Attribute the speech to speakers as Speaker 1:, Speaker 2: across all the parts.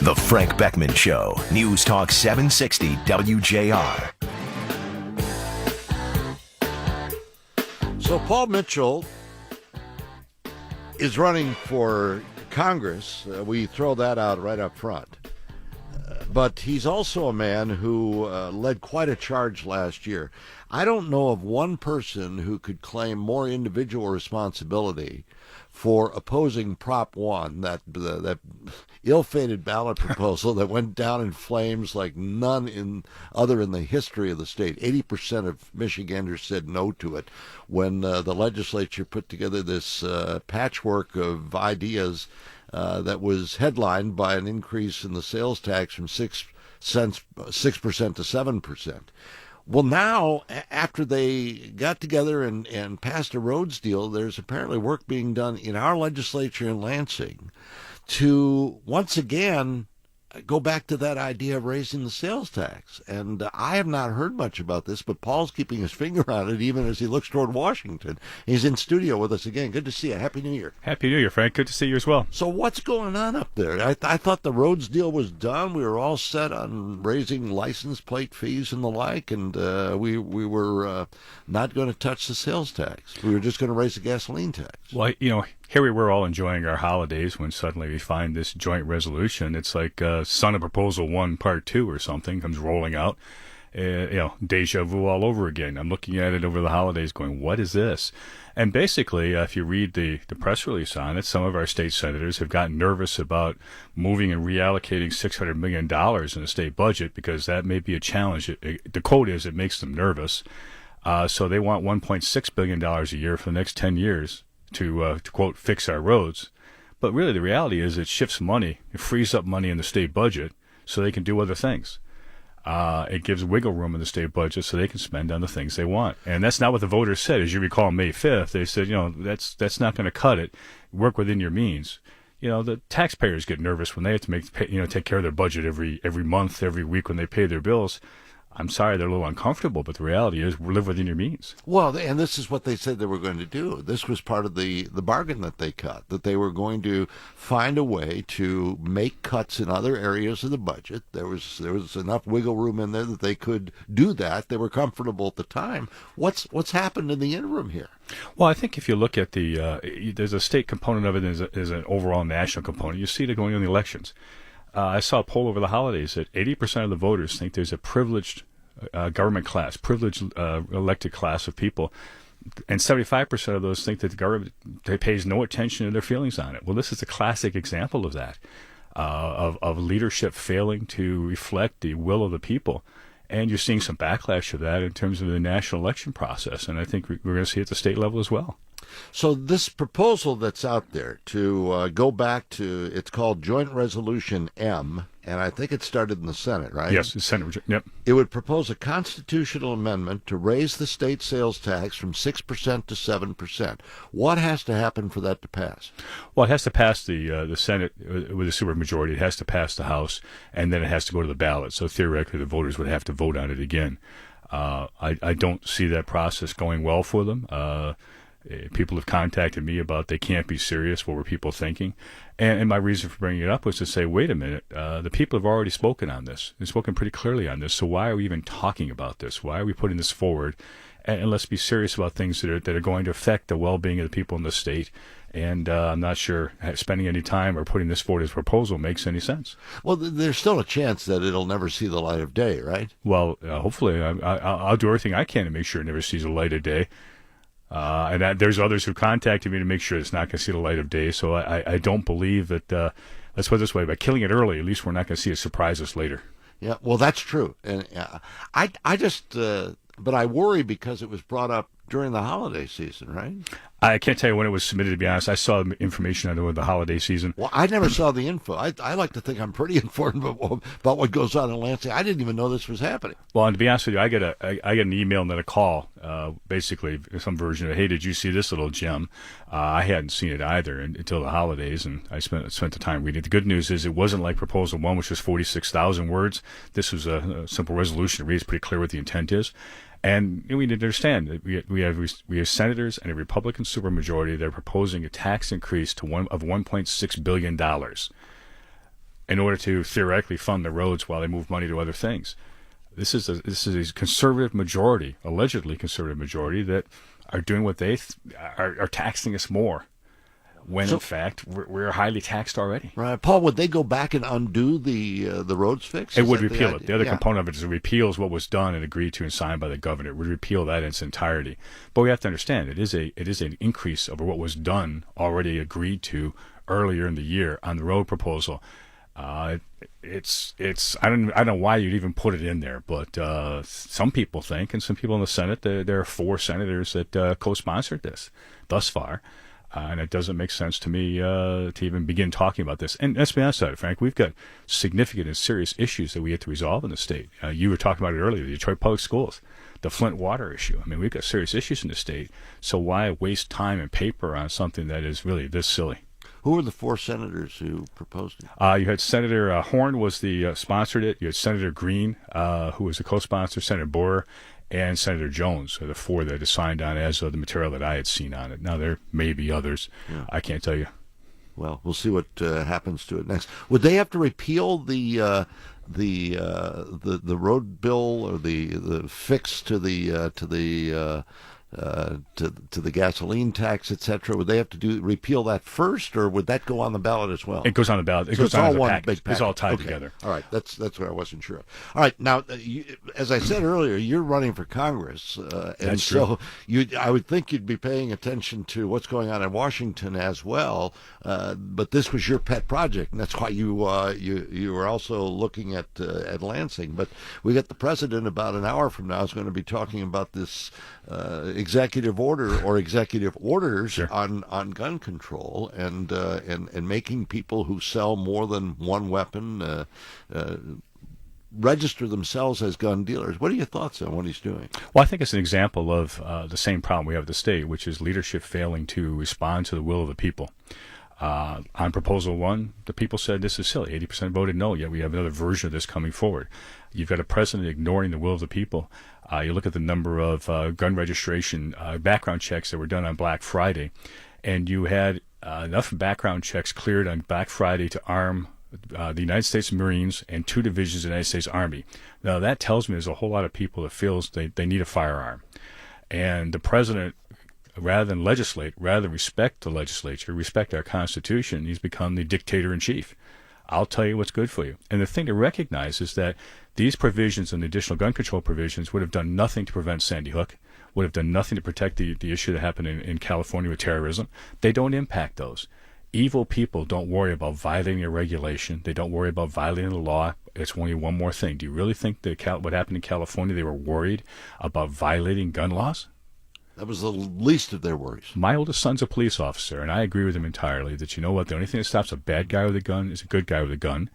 Speaker 1: The Frank Beckmann Show, News Talk 760 WJR.
Speaker 2: So Paul Mitchell is running for Congress. We throw that out right up front. But he's also a man who led quite a charge last year. I don't know of one person who could claim more individual responsibility for opposing Prop 1, that ill-fated ballot proposal that went down in flames like none in the history of the state. 80% of Michiganders said no to it when the legislature put together this patchwork of ideas that was headlined by an increase in the sales tax from 6% to 7%. Well, now, after they got together and passed a roads deal, there's apparently work being done in our legislature in Lansing to once again go back to that idea of raising the sales tax. And I have not heard much about this, but Paul's keeping his finger on it even as he looks toward Washington. He's in studio with us again. Good to see you. Happy New Year.
Speaker 3: Happy New Year, Frank. Good to see you as well.
Speaker 2: So what's going on up there? I thought the roads deal was done. We were all set on raising license plate fees and the like, and we were not going to touch the sales tax. We were just going to raise the gasoline tax.
Speaker 3: Well, here we were all enjoying our holidays when suddenly we find this joint resolution. It's like Son of Proposal 1 Part 2 or something comes rolling out. Deja vu all over again. I'm looking at it over the holidays going, what is this? And basically, if you read the press release on it, some of our state senators have gotten nervous about moving and reallocating $600 million in the state budget because that may be a challenge. The quote is it makes them nervous. So they want $1.6 billion a year for the next 10 years to quote, fix our roads. But really the reality is it shifts money, it frees up money in the state budget so they can do other things. It gives wiggle room in the state budget so they can spend on the things they want. And that's not what the voters said. As you recall, May 5th, they said, that's not going to cut it. Work within your means. The taxpayers get nervous when they have to take care of their budget every month, every week when they pay their bills. I'm sorry, they're a little uncomfortable, but the reality is live within your means.
Speaker 2: Well, and this is what they said they were going to do. This was part of the bargain that they cut, that they were going to find a way to make cuts in other areas of the budget. There was enough wiggle room in there that they could do that. They were comfortable at the time. What's happened in the interim here?
Speaker 3: Well, I think if you look at there's a state component of it and there's an overall national component. You see it going on the elections. I saw a poll over the holidays that 80% of the voters think there's a privileged government class, privileged elected class of people, and 75% of those think that the government pays no attention to their feelings on it. Well, this is a classic example of that, of leadership failing to reflect the will of the people. And you're seeing some backlash of that in terms of the national election process, and I think we're going to see it at the state level as well.
Speaker 2: So this proposal that's out there to go back to, it's called Joint Resolution M, and I think it started in the Senate, right?
Speaker 3: Yes, the Senate. Yep.
Speaker 2: It would propose a constitutional amendment to raise the state sales tax from 6% to 7%. What has to happen for that to pass?
Speaker 3: Well, it has to pass the Senate with a supermajority. It has to pass the House, and then it has to go to the ballot. So theoretically, the voters would have to vote on it again. I don't see that process going well for them. People have contacted me about they can't be serious. What were people thinking? And my reason for bringing it up was to say, wait a minute, the people have already spoken on this. They've spoken pretty clearly on this. So why are we even talking about this? Why are we putting this forward? And let's be serious about things that are going to affect the well-being of the people in the state. And I'm not sure spending any time or putting this forward as a proposal makes any sense.
Speaker 2: Well, there's still a chance that it'll never see the light of day, right?
Speaker 3: Well, hopefully I'll do everything I can to make sure it never sees the light of day. And there's others who contacted me to make sure it's not going to see the light of day. So I don't believe that, let's put it this way, by killing it early, at least we're not going to see it surprise us later.
Speaker 2: Yeah, well, that's true. And I just, but I worry because it was brought up during the holiday season, right?
Speaker 3: I can't tell you when it was submitted, to be honest. I saw information on the holiday season.
Speaker 2: Well, I never saw the info. I like to think I'm pretty informed about what goes on in Lansing. I didn't even know this was happening.
Speaker 3: Well, and to be honest with you, I get an email and then a call, basically some version of, hey, did you see this little gem? I hadn't seen it either until the holidays, and I spent the time reading it. The good news is it wasn't like Proposal 1, which was 46,000 words. This was a simple resolution. It reads pretty clear what the intent is. And we need to understand that we have senators and a Republican supermajority that are proposing a tax increase of $1.6 billion. in order to theoretically fund the roads while they move money to other things. This is a conservative majority, allegedly conservative majority, that are doing what they are taxing us more, when in fact we're highly taxed already.
Speaker 2: Right, Paul. Would they go back and undo the roads fix?
Speaker 3: It would repeal it. The other component of it is it repeals what was done and agreed to and signed by the governor. It would repeal that in its entirety. But we have to understand it is an increase over what was done, already agreed to earlier in the year on the road proposal. It's I don't know why you'd even put it in there, but some people think, and some people in the Senate, there are 4 senators that co-sponsored this thus far, and it doesn't make sense to me to even begin talking about this. And let's be honest about it, Frank, we've got significant and serious issues that we have to resolve in the state. You were talking about it earlier, the Detroit Public Schools, the Flint water issue. I mean, we've got serious issues in the state, so why waste time and paper on something that is really this silly?
Speaker 2: Who were the 4 senators who proposed it?
Speaker 3: You had Senator Horn was the sponsored it. You had Senator Green, who was the co-sponsor, Senator Borer, and Senator Jones are the 4 that signed on as of the material that I had seen on it. Now, there may be others. Yeah. I can't tell you.
Speaker 2: Well, we'll see what happens to it next. Would they have to repeal the road bill or the fix to the gasoline tax, etc.? Would they have to repeal that first, or would that go on the ballot as well?
Speaker 3: It goes on the ballot. It goes on as a package. It's all tied together.
Speaker 2: All right, that's what I wasn't sure of. All right, now, as I said earlier, you're running for Congress, and
Speaker 3: that's
Speaker 2: so
Speaker 3: true.
Speaker 2: I would think you'd be paying attention to what's going on in Washington as well. But this was your pet project, and that's why you were also looking at Lansing. But we got the president about an hour from now is going to be talking about this executive order or executive orders on gun control and making people who sell more than one weapon register themselves as gun dealers. What are your thoughts on what he's doing?
Speaker 3: Well, I think it's an example of the same problem we have at the state, which is leadership failing to respond to the will of the people. On Proposal 1, the people said this is silly. 80% voted no, yet we have another version of this coming forward. You've got a president ignoring the will of the people. You look at the number of gun registration background checks that were done on Black Friday, and you had enough background checks cleared on Black Friday to arm the United States Marines and 2 divisions of the United States Army. Now, that tells me there's a whole lot of people that feels they need a firearm. And the president, rather than legislate, rather than respect the legislature, respect our Constitution, he's become the dictator-in-chief. I'll tell you what's good for you. And the thing to recognize is that these provisions and the additional gun control provisions would have done nothing to prevent Sandy Hook, would have done nothing to protect the issue that happened in California with terrorism. They don't impact those. Evil people don't worry about violating a regulation. They don't worry about violating the law. It's only one more thing. Do you really think that what happened in California, they were worried about violating gun laws?
Speaker 2: That was the least of their worries.
Speaker 3: My oldest son's a police officer, and I agree with him entirely that, you know what, the only thing that stops a bad guy with a gun is a good guy with a gun.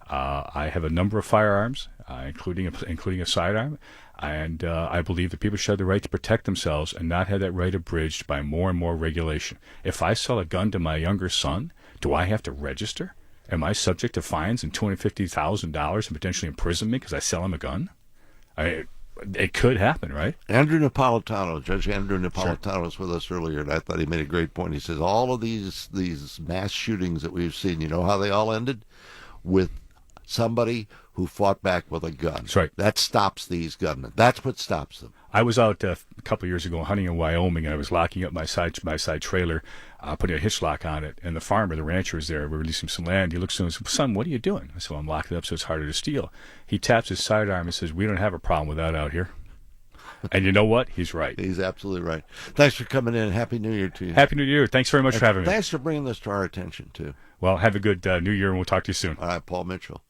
Speaker 3: I have a number of firearms, including a sidearm, and I believe that people should have the right to protect themselves and not have that right abridged by more and more regulation. If I sell a gun to my younger son, do I have to register? Am I subject to fines and $250,000 and potentially imprisonment because I sell him a gun? It could happen, right?
Speaker 2: Judge Andrew Napolitano was with us earlier, and I thought he made a great point. He says all of these mass shootings that we've seen, you know how they all ended? With somebody who fought back with a gun.
Speaker 3: That's right.
Speaker 2: That stops these gunmen. That's what stops them.
Speaker 3: I was out a couple of years ago hunting in Wyoming, and I was locking up my side trailer, putting a hitch lock on it, and the farmer, the rancher, was there. We're releasing some land. He looks at me and says, "Son, what are you doing?" I said, "Well, I'm locking it up so it's harder to steal." He taps his sidearm and says, "We don't have a problem with that out here." And you know what? He's right.
Speaker 2: He's absolutely right. Thanks for coming in. Happy New Year to you.
Speaker 3: Happy New Year. Thanks very much for having me.
Speaker 2: Thanks for bringing this to our attention, too.
Speaker 3: Well, have a good New Year, and we'll talk to you soon.
Speaker 2: All right, Paul Mitchell.